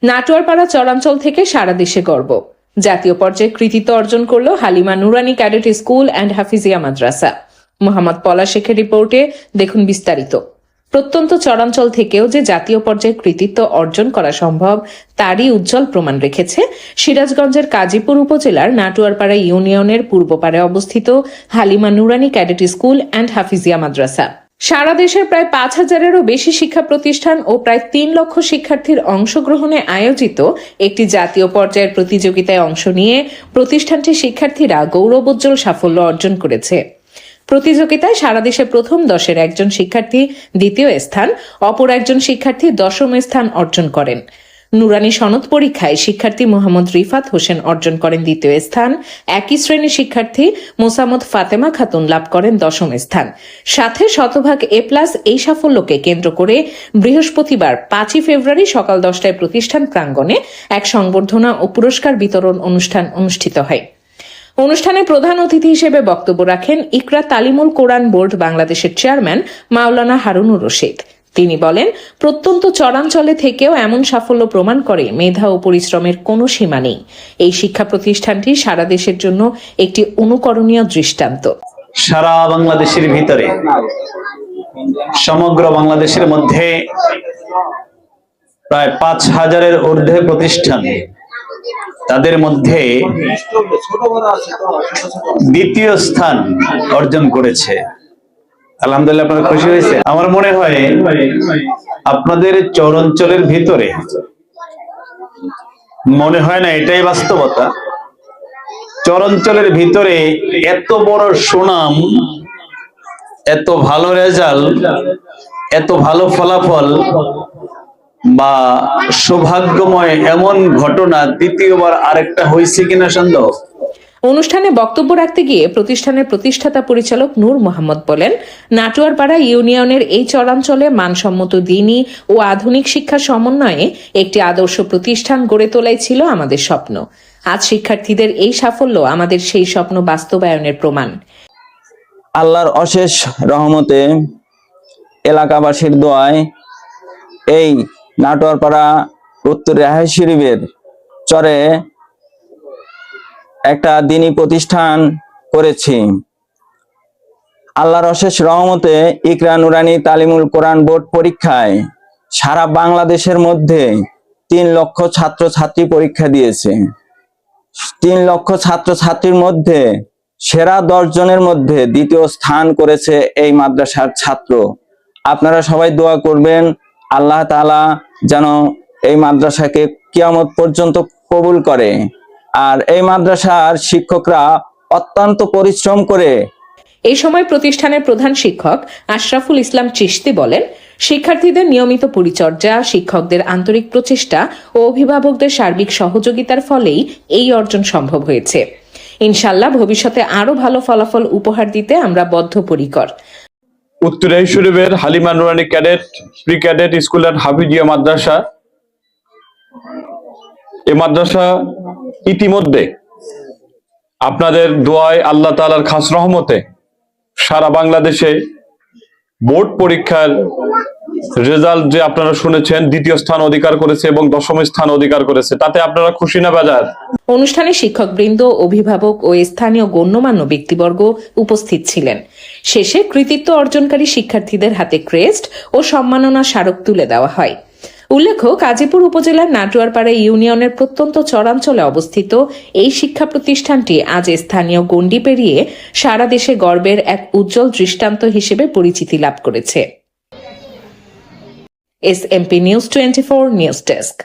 নাটোয়ারপাড়া চরাঞ্চল থেকে সারা দেশে গর্ব। জাতীয় পর্যায়ে কৃতিত্ব অর্জন করল Halima Nurani cadet school and Hafizia Madrasa. Mohammad Pola শেখের রিপোর্টে দেখুন বিস্তারিত। প্রত্যন্ত চরাঞ্চল থেকেও যে জাতীয় পর্যায়ে কৃতিত্ব অর্জন করা সম্ভব তারই উজ্জ্বল প্রমাণ রেখেছে সিরাজগঞ্জের কাজীপুর উপজেলার নাটোয়ারপাড়া ইউনিয়নের পূর্বপাড়ে অবস্থিত Halima Nurani cadet school and Hafizia Madrasa. সারা দেশের প্রায় 5,000-এরও বেশি শিক্ষা প্রতিষ্ঠান ও প্রায় 3 লক্ষ শিক্ষার্থীর অংশগ্রহণে আয়োজিত একটি জাতীয় পর্যায়ের প্রতিযোগিতায় অংশ নিয়ে প্রতিষ্ঠানটির শিক্ষার্থীরা গৌরবোজ্জ্বল সাফল্য অর্জন করেছে। প্রতিযোগিতায় সারা দেশে প্রথম 10-এর একজন শিক্ষার্থী দ্বিতীয় স্থান, অপর একজন শিক্ষার্থী 10ম স্থান অর্জন করেন। নুরানী সনদ পরীক্ষায় শিক্ষার্থী মোহাম্মদ রিফাত হোসেন অর্জন করেন দ্বিতীয় স্থান। একই শ্রেণীর শিক্ষার্থী মোসাম্মদ ফাতেমা খাতুন লাভ করেন 10ম স্থান। সাথে শতভাগ A+ এই সাফল্যকে কেন্দ্র করে বৃহস্পতিবার 5 ফেব্রুয়ারি সকাল 10টায় প্রতিষ্ঠান প্রাঙ্গণে এক সংবর্ধনা ও পুরস্কার বিতরণ অনুষ্ঠান অনুষ্ঠিত হয়। অনুষ্ঠানে প্রধান অতিথি হিসেবে বক্তব্য রাখেন ইকরা তালিমুল কোরআন বোর্ড বাংলাদেশের চেয়ারম্যান মাওলানা হারুনুর রশিদ। তিনি বলেন, প্রত্যন্ত চরাঞ্চলে থেকেও এমন সাফল্য প্রমাণ করে মেধা ও পরিশ্রমের কোনো সীমা নেই। এই শিক্ষা প্রতিষ্ঠানটি সারা দেশের জন্য একটি অনুকরণীয় দৃষ্টান্ত। সারা বাংলাদেশের ভিতরে, সমগ্র বাংলাদেশের মধ্যে প্রায় 5,000-এর ঊর্ধ্বে প্রতিষ্ঠান, তাদের মধ্যে দ্বিতীয় স্থান অর্জন করেছে। আলহামদুলিল্লাহ, আপনারা খুশি হয়েছে? আমার মনে হয় আপনাদের চরাঞ্চলের ভিতরে, মনে হয় না এটাই বাস্তবতা, চরাঞ্চলের ভিতরে এত বড় সুনাম, এত ভালো রেজাল্ট, এত ভালো ফলাফল বা সৌভাগ্যময় এমন ঘটনা দ্বিতীয়বার আরেকটা হয়েছে কিনা সন্দেহ। অনুষ্ঠানে বক্তব্য রাখতে গিয়ে প্রতিষ্ঠানের প্রতিষ্ঠাতা পরিচালক নূর মোহাম্মদ বলেন, নাটোয়ারপাড়া ইউনিয়নের এই চরাঞ্চলে মানসম্মত দ্বীনি ও আধুনিক শিক্ষা সমন্বয়ে একটি আদর্শ প্রতিষ্ঠান গড়ে তোলাই ছিল আমাদের স্বপ্ন। আজ শিক্ষার্থীদের এই সাফল্য আমাদের সেই স্বপ্ন বাস্তবায়নের প্রমাণ। আল্লাহর অশেষ রহমতে, এলাকাবাসীর দোয়ায় এই নাটোয়ারপাড়া উত্তর রেহাই শরীফের চরে একটা দ্বীনি প্রতিষ্ঠান করেছি। আল্লাহর অশেষ রহমতে ইকরা নুরানী তালিমুল কোরআন বোর্ড পরীক্ষায় সারা বাংলাদেশের মধ্যে 3 লক্ষ ছাত্রছাত্রী পরীক্ষা দিয়েছে। 3 লক্ষ ছাত্রছাত্রীর মধ্যে সেরা 10 জনের মধ্যে দ্বিতীয় স্থান করেছে এই মাদ্রাসার ছাত্র। আপনারা সবাই দোয়া করবেন আল্লাহ তাআলা যেন এই মাদ্রাসাকে কিয়ামত পর্যন্ত কবুল করে। আর এই মাদ্রাসার শিক্ষকরা অত্যন্ত পরিশ্রম করে। এই সময় প্রতিষ্ঠানের প্রধান শিক্ষক আশরাফুল ইসলাম চিশতি বলেন, শিক্ষার্থীদের নিয়মিত পরিচর্যা, শিক্ষকদের আন্তরিক প্রচেষ্টা ও অভিভাবকদের সার্বিক সহযোগিতার ফলেই এই অর্জন সম্ভব হয়েছে। ইনশাআল্লাহ ভবিষ্যতে আরো ভালো ফলাফল উপহার দিতে আমরা বদ্ধপরিকর। উত্তর রেহাই শরীফের Halima Nurani cadet pre cadet school and Hafizia Madrasa, এই মাদ্রাসা ইতিমধ্যে আপনাদের দোয়ায়, আল্লাহ তাআলার খাস রহমতে সারা বাংলাদেশে বোর্ড পরীক্ষার রেজাল্ট যে আপনারা শুনেছেন, দ্বিতীয় স্থান অধিকার করেছে এবং 10ম স্থান অধিকার করেছে। তাতে আপনারা খুশি না বাজার? অনুষ্ঠানে শিক্ষকবৃন্দ, অভিভাবক ও স্থানীয় গণ্যমান্য ব্যক্তিবর্গ উপস্থিত ছিলেন। শেষে কৃতিত্ব অর্জনকারী শিক্ষার্থীদের হাতে ক্রেস্ট ও সম্মাননা স্মারক তুলে দেওয়া হয়। উল্লেখ্য, কাজীপুর উপজেলার নাটোয়ারপাড়া ইউনিয়নের প্রত্যন্ত চরাঞ্চলে অবস্থিত এই শিক্ষা প্রতিষ্ঠানটি আজ স্থানীয় গণ্ডি পেরিয়ে সারা দেশে গর্বের এক উজ্জ্বল দৃষ্টান্ত হিসেবে পরিচিতি লাভ করেছে। SMP News 24 news desk.